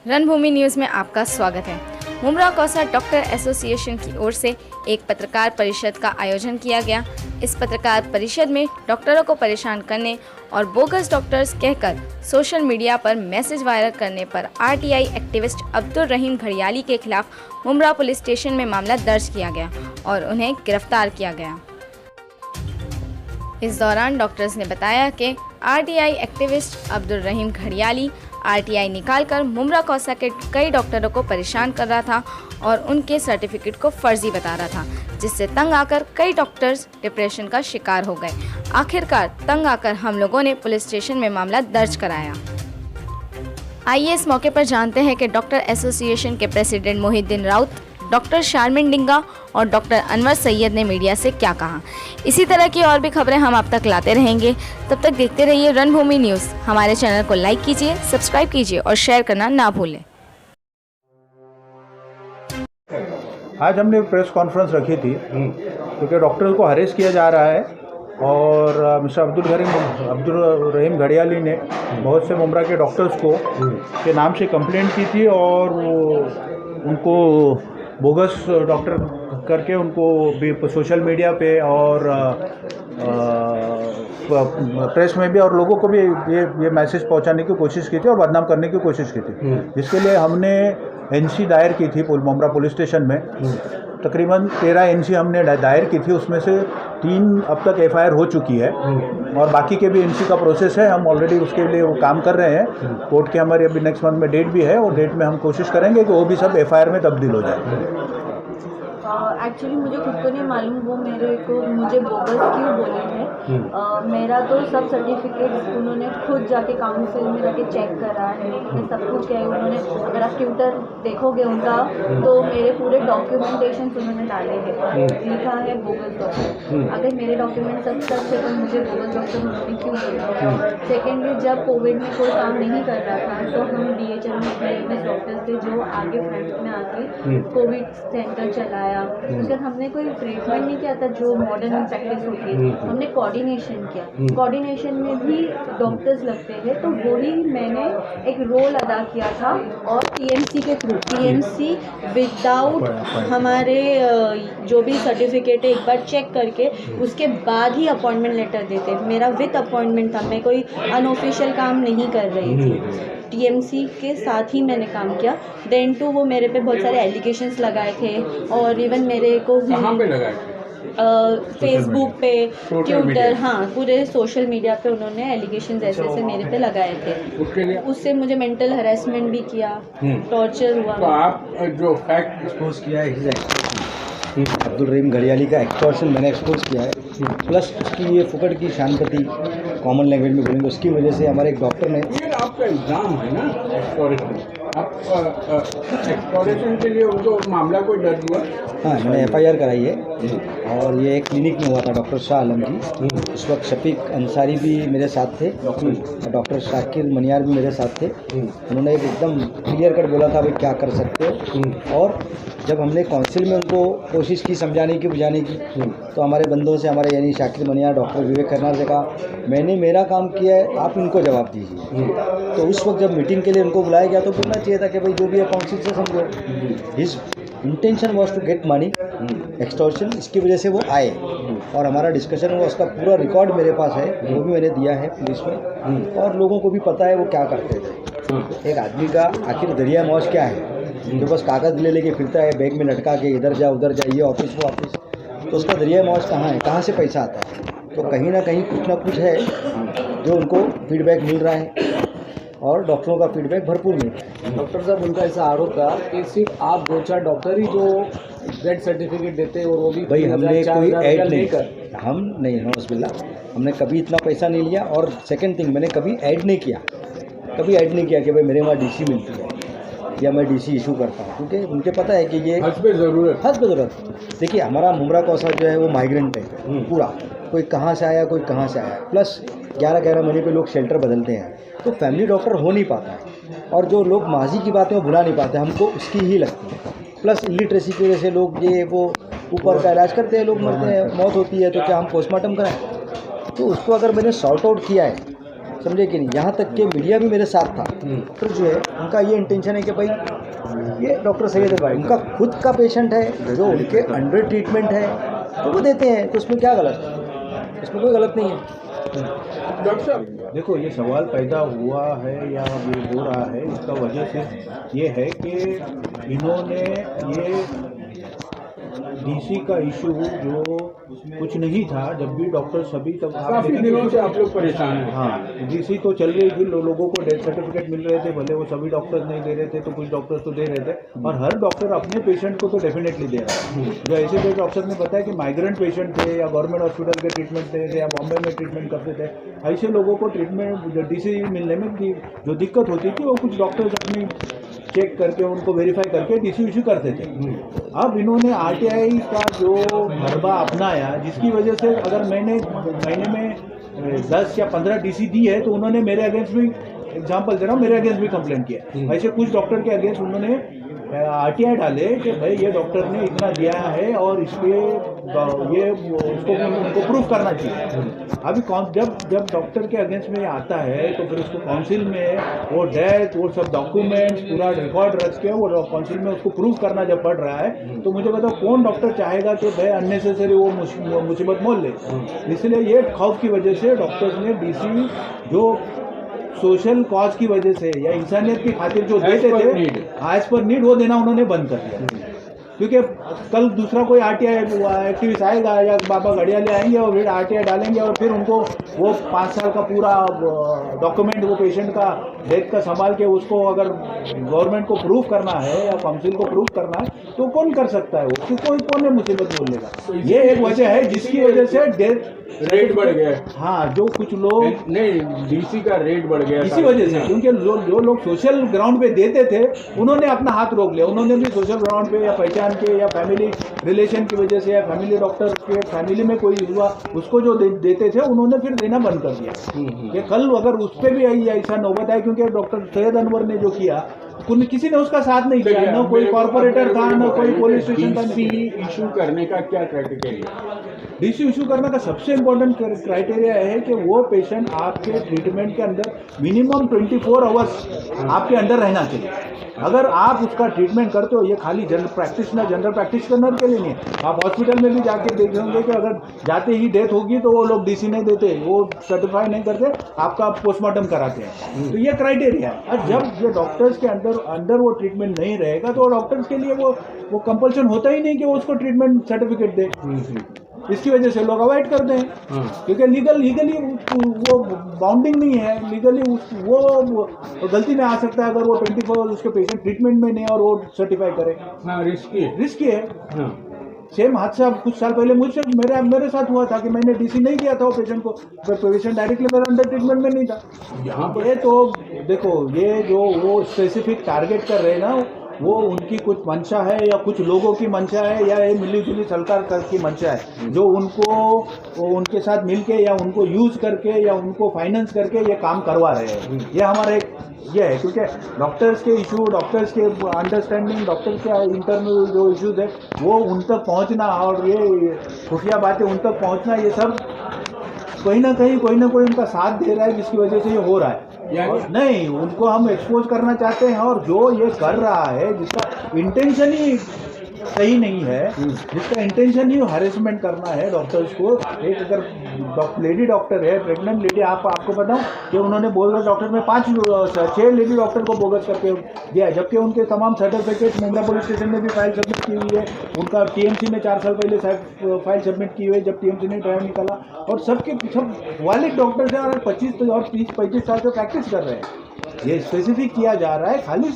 रणभूमि न्यूज़ में आपका स्वागत है। मुमरा कौसा डॉक्टर एसोसिएशन की ओर से एक पत्रकार परिषद का आयोजन किया गया। इस पत्रकार परिषद में डॉक्टरों को परेशान करने और बोगस डॉक्टर्स कहकर सोशल मीडिया पर मैसेज वायरल करने पर आरटीआई एक्टिविस्ट अब्दुल रहीम घड़ियाली के खिलाफ मुमरा पुलिस स्टेशन में मामला दर्ज किया गया और उन्हें गिरफ्तार किया गया। इस दौरान डॉक्टर्स ने बताया कि आरटीआई एक्टिविस्ट अब्दुल रहीम घड़ियाली आरटीआई निकालकर मुमरा कौसा के कई डॉक्टरों को परेशान कर रहा था और उनके सर्टिफिकेट को फर्जी बता रहा था, जिससे तंग आकर कई डॉक्टर्स डिप्रेशन का शिकार हो गए। आखिरकार तंग आकर हम लोगों ने पुलिस स्टेशन में मामला दर्ज कराया। आइए इस मौके पर जानते हैं कि डॉक्टर एसोसिएशन के प्रेसिडेंट मोहिद्दीन राउत, डॉक्टर शारमिन डिंगा और डॉक्टर अनवर सैयद ने मीडिया से क्या कहा। इसी तरह की और भी खबरें हम आप तक लाते रहेंगे। तब तक देखते रहिए रणभूमि न्यूज़। हमारे चैनल को लाइक कीजिए, सब्सक्राइब कीजिए और शेयर करना ना भूलें। आज हमने प्रेस कॉन्फ्रेंस रखी थी क्योंकि डॉक्टर को हरेस किया जा रहा है और मिस्टर अब्दुल रहीम घड़ियाली ने बहुत से मुमरा के डॉक्टर्स को के नाम से कंप्लेंट की थी और उनको बोगस डॉक्टर करके उनको भी सोशल मीडिया पे और प्रेस में भी और लोगों को भी ये मैसेज पहुंचाने की कोशिश की थी और बदनाम करने की कोशिश की थी, जिसके लिए हमने एनसी दायर की थी मुमरा पुलिस स्टेशन में। तकरीबन 13 एनसी हमने दायर की थी, उसमें से 3 अब तक एफआईआर हो चुकी है और बाकी के भी एनसी का प्रोसेस है। हम ऑलरेडी उसके लिए वो काम कर रहे हैं। कोर्ट की हमारी अभी नेक्स्ट मंथ में डेट भी है और डेट में हम कोशिश करेंगे कि वो भी सब एफआईआर में तब्दील हो जाए। एक्चुअली मुझे खुद को नहीं मालूम वो मुझे बोगस क्यों बोले हैं। मेरा तो सब सर्टिफिकेट्स उन्होंने खुद जाके काउंसिल में जाके चेक करा है, सब कुछ किया है उन्होंने। अगर आप ट्विटर देखोगे उनका तो मेरे पूरे डॉक्यूमेंटेशन उन्होंने डाले हैं, लिखा है बोगस डॉक्टर। अगर मेरे डॉक्यूमेंट सब सच है तो मुझे बोगस डॉक्टर उन्होंने क्यों बोला। सेकेंडली, जब कोविड में कोई काम नहीं कर रहा था तो हम DHL में अपने डॉक्टर्स थे जो आगे फ्रंट में आके कोविड सेंटर चलाया। उसके बाद हमने कोई ट्रीटमेंट नहीं किया था जो मॉडर्न प्रैक्टिस होती है, हमने कोऑर्डिनेशन किया। कोऑर्डिनेशन में भी डॉक्टर्स लगते हैं, तो वही मैंने एक रोल अदा किया था। और TMC के थ्रू, TMC विदाउट हमारे जो भी सर्टिफिकेट है एक बार चेक करके उसके बाद ही अपॉइंटमेंट लेटर देते। मेरा विद अपॉइंटमेंट था, मैं कोई अनऑफिशियल काम नहीं कर रही थी। TMC के साथ ही मैंने काम किया। देन टू वो मेरे पे बहुत सारे एलिगेशंस लगाए थे और इवन मेरे को कहाँ पे लगाए थे? फेसबुक पे, ट्विटर, हाँ पूरे सोशल मीडिया पे उन्होंने एलिगेशंस ऐसे मेरे पे लगाए थे। उससे मुझे मेंटल हरेसमेंट भी किया, टॉर्चर हुआ। तो आप जो फैक्ट एक्सपोज किया है अब्दुल रहीम घड़ियाली का एक्सटॉर्शन मैंने एक्सपोज किया है, प्लस उसकी ये फुकट की शानपति कॉमन लैंग्वेज में बोलेंगे उसकी वजह से हमारे एक डॉक्टर ने आपका इल्ज़ाम है ना एक्सप्लोरेशन। आप एक्सप्लोरेशन के लिए उनको मामला कोई दर्ज हुआ? हाँ, मैंने FIR कराई है और ये एक क्लिनिक में हुआ था डॉक्टर शाह आलम जी। उस वक्त शफीक अंसारी भी मेरे साथ थे और डॉक्टर शाकिर मनियार भी मेरे साथ थे। उन्होंने एकदम क्लियर कट बोला था भाई क्या कर सकते हो। और जब हमने काउंसिल में उनको कोशिश की समझाने की बुझाने की तो हमारे बंदों से, हमारे यानी शाकिर मनियार, डॉक्टर विवेक खन्ना से कहा मैंने मेरा काम किया है, आप इनको जवाब दीजिए। तो उस वक्त जब मीटिंग के लिए उनको बुलाया गया तो बोलना चाहिए था कि भाई जो भी है काउंसिल से समझो। His intention was to get money extortion, इसकी वजह से वो आए और हमारा डिस्कशन हुआ। उसका पूरा रिकॉर्ड मेरे पास है, वो भी मैंने दिया है पुलिस में और लोगों को भी पता है वो क्या करते थे। एक आदमी का आखिर दरिया मौज क्या है, जो बस कागज़ ले लेके फिरता है बैग में लटका के, इधर जा उधर जाइए ऑफिस वो ऑफिस, तो उसका दरिया मौज कहाँ है, कहाँ से पैसा आता है। तो कहीं ना कहीं कुछ ना कुछ है जो उनको फीडबैक मिल रहा है और डॉक्टरों का फीडबैक भरपूर मिल रहा है। डॉक्टर साहब, उनका ऐसा आरोप था कि सिर्फ आप 2-4 डॉक्टर ही जो डेथ सर्टिफिकेट देते हैं और वो भी भाई हमने कोई ऐड नहीं कर, हम नहीं नौज़बिल्ला, हमने कभी इतना पैसा नहीं लिया। और सेकंड थिंग, मैंने कभी ऐड नहीं किया, कि भाई मेरे वहाँ DC मिलती है या मैं DC इशू करता हूँ, क्योंकि उनके पता है कि ये हज पे ज़रूरत। देखिए हमारा मुमरा कौसा जो है वो माइग्रेंट है पूरा, कोई कहाँ से आया कोई कहाँ से आया, प्लस 11-11 महीने पे लोग शेल्टर बदलते हैं, तो फैमिली डॉक्टर हो नहीं पाता है। और जो लोग माजी की बातें वो भुला नहीं पाते, हमको उसकी ही लगती है। प्लस इलिटरेसी की वजह से लोग ये वो ऊपर का इलाज करते हैं, लोग मरते हैं, मौत होती है, तो क्या हम पोस्टमार्टम कराएं। तो उसको अगर मैंने सॉर्ट आउट किया है समझे कि नहीं। यहाँ तक कि मीडिया भी मेरे साथ था। तो जो है उनका ये इंटेंशन है कि भाई ये डॉक्टर सैयद है भाई, उनका खुद का पेशेंट है जो उनके अंडर ट्रीटमेंट है तो वो देते हैं, तो उसमें क्या गलत है, इसमें कोई गलत नहीं है। डॉक्टर साहब देखो, ये सवाल पैदा हुआ है या ये हो रहा है, इसका वजह सिर्फ ये है कि इन्होंने ये डीसी का इशू जो कुछ नहीं था, जब भी डॉक्टर सभी तब काफी दिनों से आप लोग परेशान हैं। हाँ, डीसी तो चल रही थी, लोगों को डेथ सर्टिफिकेट मिल रहे थे, भले वो सभी डॉक्टर नहीं दे रहे थे तो कुछ डॉक्टर तो दे रहे थे, और हर डॉक्टर अपने पेशेंट को तो डेफिनेटली दे रहा है। जो ऐसे कोई डॉक्टर ने बताया कि माइग्रेंट पेशेंट थे या गवर्नमेंट हॉस्पिटल के ट्रीटमेंट थे या बॉम्बे में ट्रीटमेंट करते थे, ऐसे लोगों को ट्रीटमेंट डीसी मिलने में जो दिक्कत होती थी वो कुछ डॉक्टर्स अपनी चेक करके उनको वेरीफाई करके डीसी इशू करते थे। अब इन्होंने आरटीआई का जो हरबा अपनाया, जिसकी वजह से अगर मैंने महीने में 10 या 15 डीसी दी है तो उन्होंने मेरे अगेंस्ट भी, एग्जांपल दे रहा हूँ, मेरे अगेंस्ट भी कंप्लेंट किया। ऐसे कुछ डॉक्टर के अगेंस्ट उन्होंने आरटीआई डाले कि भाई ये डॉक्टर ने इतना दिया है और इसके ये उसको उनको प्रूफ करना चाहिए। अभी जब डॉक्टर के अगेंस्ट में आता है तो फिर उसको काउंसिल में वो डेथ, वो सब डॉक्यूमेंट्स पूरा रिकॉर्ड रख के वो काउंसिल में उसको प्रूफ करना जब पड़ रहा है, तो मुझे बताओ कौन डॉक्टर चाहेगा कि भाई अननेसेसरी वो मुसीबत मोल ले। इसलिए ये खौफ की वजह से डॉक्टर्स ने डीसी जो सोशल कॉज की वजह से या इंसानियत की खातिर जो देते थे एज पर नीड, वो देना उन्होंने बंद कर दिया। क्योंकि कल दूसरा कोई आरटीआई एक्टिविस्ट आएगा या बाबा घड़ियाले आएंगे और फिर आरटीआई डालेंगे और फिर उनको वो 5 साल का पूरा डॉक्यूमेंट वो पेशेंट का डेथ का संभाल के उसको अगर गवर्नमेंट को प्रूफ करना है या काउंसिल को प्रूफ करना है तो कौन कर सकता है? वो कौन है मुसीबत बोलेगा? ये एक वजह है जिसकी वजह से डेथ रेट बढ़ गया। हाँ, जो कुछ लोग नहीं, डीसी का रेट बढ़ गया इसी वजह से, क्योंकि जो लोग सोशल ग्राउंड पे देते थे उन्होंने अपना हाथ रोक लिया। उन्होंने भी सोशल ग्राउंड पे या पहचान के या फैमिली रिलेशन की वजह से या फैमिली डॉक्टर के फैमिली में कोई हुआ उसको जो देते थे उन्होंने फिर देना बंद कर दिया। कि कल अगर उस पर भी ऐसा नौबत आए, क्योंकि डॉक्टर सैयद अनवर ने जो किया किसी ने उसका साथ नहीं किया, न कोई कॉर्पोरेटर था न कोई पुलिस स्टेशन था। इशू करने का क्या क्राइटेरिया? डीसी इशू करने का सबसे इम्पोर्टेंट क्राइटेरिया है कि वो पेशेंट आपके ट्रीटमेंट के अंदर मिनिमम 24 आवर्स आपके अंदर रहना चाहिए। अगर आप उसका ट्रीटमेंट करते हो, ये खाली जनरल प्रैक्टिशनर के लिए नहीं है। आप हॉस्पिटल में भी जाके देखेंगे कि अगर जाते ही डेथ होगी तो वो लोग डीसी नहीं देते, वो सर्टिफाई नहीं करते, आपका पोस्टमार्टम कराते हैं। तो ये क्राइटेरिया है। और जब ये डॉक्टर्स के अंदर वो ट्रीटमेंट नहीं रहेगा तो डॉक्टर्स के लिए वो कंपल्शन होता ही नहीं कि वो उसको ट्रीटमेंट सर्टिफिकेट दे। इसकी वजह से लोग अवॉइड करते हैं, क्योंकि लीगली वो बाउंडिंग नहीं है। लीगली वो गलती में आ सकता है अगर वो 24 उसके पेशेंट ट्रीटमेंट में नहीं और वो सर्टिफाई करे। हाँ, रिस्की है। सेम हादसा कुछ साल पहले मेरे साथ हुआ था कि मैंने डीसी नहीं दिया था वो पेशेंट को, पेशेंट डायरेक्टली मेरे अंडर ट्रीटमेंट में नहीं था। यहाँ पर ये तो देखो, ये जो वो स्पेसिफिक टारगेट कर रहे हैं ना, वो उनकी कुछ मंशा है या कुछ लोगों की मंशा है या ये मिली-जुली सरकार की मंशा है, जो उनके साथ मिलके या उनको यूज़ करके या उनको फाइनेंस करके ये काम करवा रहे हैं। ये हमारा एक ये है, क्योंकि डॉक्टर्स के इशू, डॉक्टर्स के अंडरस्टैंडिंग, डॉक्टर्स के इंटरनल जो इश्यूज है वो उन तक पहुंचना और ये खुफिया बातें उन तक पहुंचना, ये सब कहीं ना कहीं कोई ना कोई उनका साथ दे रहा है, जिसकी वजह से ये हो रहा है। नहीं, उनको हम एक्सपोज करना चाहते हैं, और जो ये कर रहा है जिसका इंटेंशन ही सही नहीं है, जिसका इंटेंशन ही हैरेसमेंट करना है डॉक्टर्स को। एक अगर लेडी डॉक्टर है, प्रेग्नेंट लेडी, आपको बताऊं कि उन्होंने बोगस डॉक्टर में 6 लेडी डॉक्टर को बोगस करके दिया है, जबकि उनके तमाम सर्टिफिकेट मुंब्रा पुलिस स्टेशन में भी फाइल सबमिट की हुई है। उनका टीएमसी में 4 साल पहले फाइल सबमिट की हुई है जब टीएमसी ने ड्राइव निकाला, और सब वैलिड डॉक्टर्स हैं और 25 और 30-35 साल से प्रैक्टिस कर रहे हैं। ये स्पेसिफिक किया जा रहा है खाली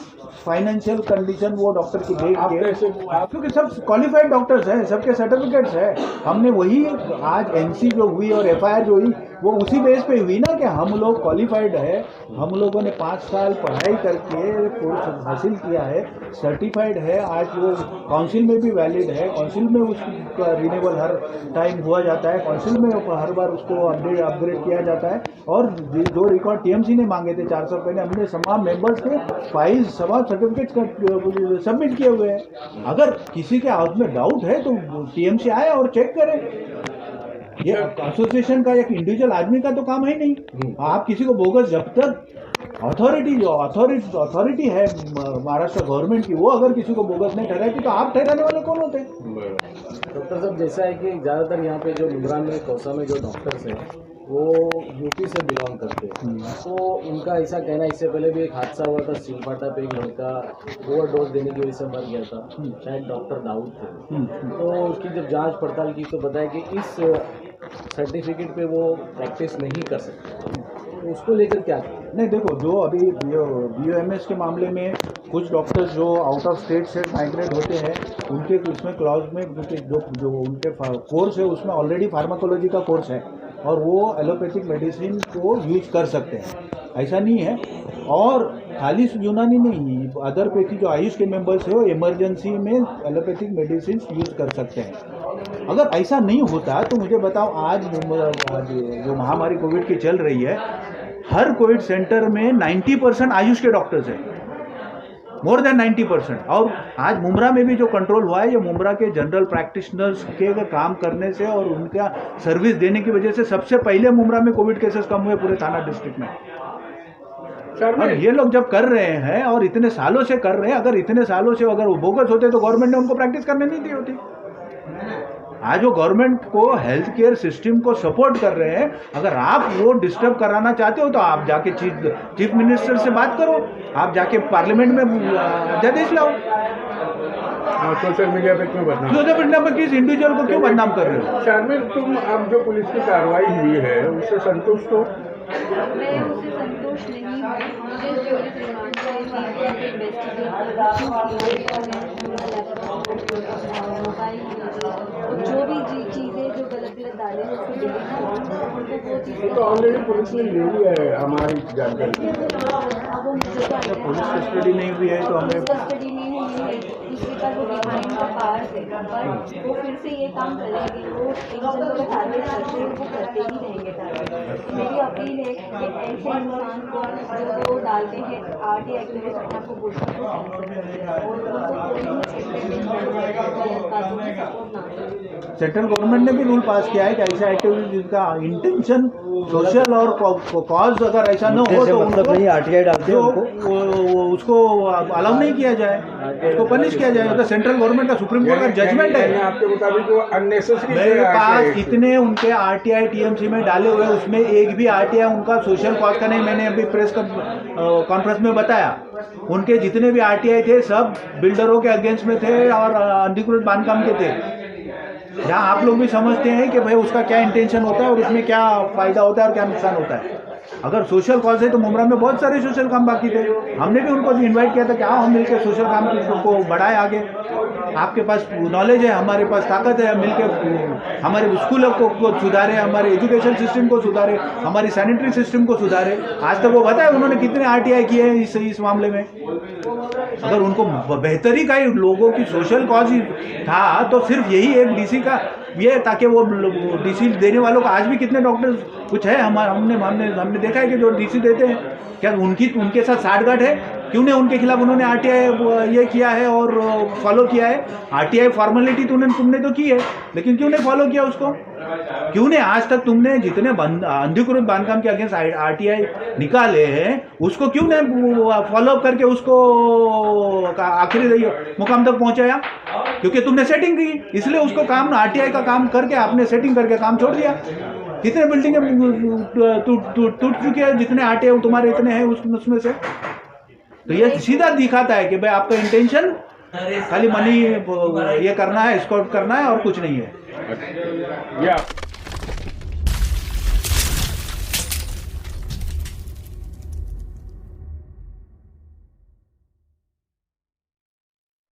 फाइनेंशियल कंडीशन वो डॉक्टर की देख के, क्योंकि सब क्वालिफाइड डॉक्टर्स हैं, सबके सर्टिफिकेट्स हैं। हमने वही आज एनसी जो हुई और एफआईआर जो हुई वो उसी बेस पे हुई ना कि हम लोग क्वालिफाइड है, हम लोगों ने 5 साल पढ़ाई करके कोर्स हासिल किया है, सर्टिफाइड है। आज वो काउंसिल में भी वैलिड है, काउंसिल में उसका रिन्यूअल हर टाइम हुआ जाता है, काउंसिल में हर बार उसको अपग्रेड किया जाता है। और जो रिकॉर्ड टीएमसी ने मांगे थे 4 साल पहले, हमने तमाम मेंबर्स के फाइल्स, तमाम सर्टिफिकेट्स सबमिट किए हुए हैं। अगर किसी के हाथ में डाउट है तो टीएमसी आए और चेक करें। ये एसोसिएशन का एक इंडिविजुअल आदमी का तो काम है नहीं। आप किसी को बोगस, जब तक अथॉरिटी है महाराष्ट्र गवर्नमेंट की, वो अगर किसी को बोगस नहीं ठहराती तो आप ठहराने वाले कौन होते हैं? डॉक्टर साहब, जैसा है कि ज़्यादातर यहाँ पे जो मुंब्रा में कौसा में जो डॉक्टर्स हैं वो यूपी से बिलोंग करते हैं, तो उनका ऐसा कहना, इससे पहले भी एक हादसा हुआ था सिलपाटा पे, एक लड़का ओवरडोज देने की वजह से मर गया था, शायद डॉक्टर दाऊद थे। तो उसकी जब जांच पड़ताल की तो बताया कि इस सर्टिफिकेट पे वो प्रैक्टिस नहीं कर सकते, तो उसको लेकर क्या किया? नहीं, देखो, जो अभी BOMS के मामले में कुछ डॉक्टर्स जो आउट ऑफ स्टेट से माइग्रेट होते हैं, उनके इसमें क्लॉज में जो उनके कोर्स है उसमें ऑलरेडी फार्माकोलॉजी का कोर्स है और वो एलोपैथिक मेडिसिन को यूज कर सकते हैं, ऐसा नहीं है। और खाली यूनानी नहीं, अदर पैथी जो आयुष के मेंबर्स है वो इमरजेंसी में एलोपैथिक मेडिसिन यूज कर सकते हैं। अगर ऐसा नहीं होता तो मुझे बताओ, आज जो महामारी कोविड की चल रही है, हर कोविड सेंटर में 90% आयुष के डॉक्टर्स हैं, मोर देन 90%। और आज मुंब्रा में भी जो कंट्रोल हुआ है, ये मुंब्रा के जनरल प्रैक्टिशनर्स के काम करने से और उनका सर्विस देने की वजह से सबसे पहले मुंब्रा में कोविड केसेस कम हुए पूरे थाना डिस्ट्रिक्ट में। और ये लोग जब कर रहे हैं और इतने सालों से कर रहे हैं, अगर इतने सालों से अगर वो बोगस होते तो गवर्नमेंट ने उनको प्रैक्टिस करने नहीं दी होती। आज वो गवर्नमेंट को हेल्थ केयर सिस्टम को सपोर्ट कर रहे हैं, अगर आप वो डिस्टर्ब कराना चाहते हो तो आप जाके चीफ मिनिस्टर से बात करो, आप जाके पार्लियामेंट में अध्यादेश लाओ। सोशल मीडिया पे क्यों बदनाम? सोशल मीडिया पर किस इंडिविजुअल को क्यों बदनाम कर रहे हो? शामिल, तुम अब जो पुलिस की कार्रवाई हुई है उससे संतुष्ट हो? मैं उससे संतुष्ट नहीं हूँ। मुझे जो रिमांड चाहिए कि मोबाइल जो भी चीज़ें जो गलत डाले हैं उसको डिलीट करो, वो चीज़ें तो ऑलरेडी पुलिस ने ले लिया है हमारी जानकारी। अब वो मुझे तो पुलिस कस्टडी नहीं हुई है तो हमें कस्टडी नहीं हुई है, दूसरी बार वो बिहाइंड का पार है, बट वो फिर से ये काम करेंगे, वो एक जगह पर टारगेट करते हैं, वो करते ही रहेंगे टारगेट। मेरी अपील है कि ऐसे इंसान को जो वो डालते हैं RTI एक्टिविस्ट अपने आपको बोलते हैं और उनको कोई सपोर्ट ना करें। सेंट्रल गवर्नमेंट ने भी रूल पास किया है कि ऐसा एक्टिविटी जिनका इंटेंशन सोशल और कॉज अगर ऐसा न हो तो मतलब नहीं RTI डालते हैं उनको, उसको अलाउ नहीं किया जाए, उसको पनिश किया जाए। तो सेंट्रल गवर्नमेंट का सुप्रीम कोर्ट का जजमेंट है। आपके मुताबिक वो अननेसेसरी मेरे पास इतने उनके RTI TMC में डाले हुए, उसमें एक भी RTI उनका सोशल कॉज का नहीं। मैंने अभी प्रेस कॉन्फ्रेंस में बताया, उनके जितने भी RTI थे सब बिल्डरों के अगेंस्ट में थे और अनधिकृत बांधकाम के थे। जहाँ आप लोग भी समझते हैं कि भाई उसका क्या इंटेंशन होता है और उसमें क्या फ़ायदा होता है और क्या नुकसान होता है। अगर सोशल कॉज है तो मुंब्रा में बहुत सारे सोशल काम बाकी थे, हमने भी उनको इनवाइट किया था कि आओ हम मिलकर सोशल काम को बढ़ाएं आगे। आपके पास नॉलेज है, हमारे पास ताकत है, मिलकर हमारे स्कूलों को सुधारे, हमारे एजुकेशन सिस्टम को सुधारे, हमारी सैनिटरी सिस्टम को सुधारे। आज तक वो बताया उन्होंने कितने RTI किए हैं इस मामले में। अगर उनको बेहतरी का ही लोगों की सोशल कॉज ही था तो सिर्फ यही एक DC का ये, ताकि वो DC देने वालों का आज भी कितने डॉक्टर कुछ है हमने देखा है कि जो DC देते हैं, क्या उनके साथ साठगांठ है? क्यों नहीं उनके खिलाफ उन्होंने RTI ये किया है और फॉलो किया है? RTI फॉर्मेलिटी तुमने तो की है, लेकिन क्यों नहीं फॉलो किया उसको? क्यों नहीं आज तक तुमने जितने अनधिकृत बांधकाम के अगेंस्ट RTI निकाले हैं उसको क्यों नहीं फॉलो अप करके उसको आखिरी मुकाम तक पहुंचाया? क्योंकि तुमने सेटिंग की, इसलिए उसको काम RTI का काम करके आपने सेटिंग करके काम छोड़ दिया। कितने बिल्डिंगें टूट चुके हैं, जितने RTI तुम्हारे इतने हैं उसमें से। तो ये सीधा दिखाता है कि भाई आपका इंटेंशन खाली मनी ये करना है, एस्कॉर्ट करना है और कुछ नहीं है।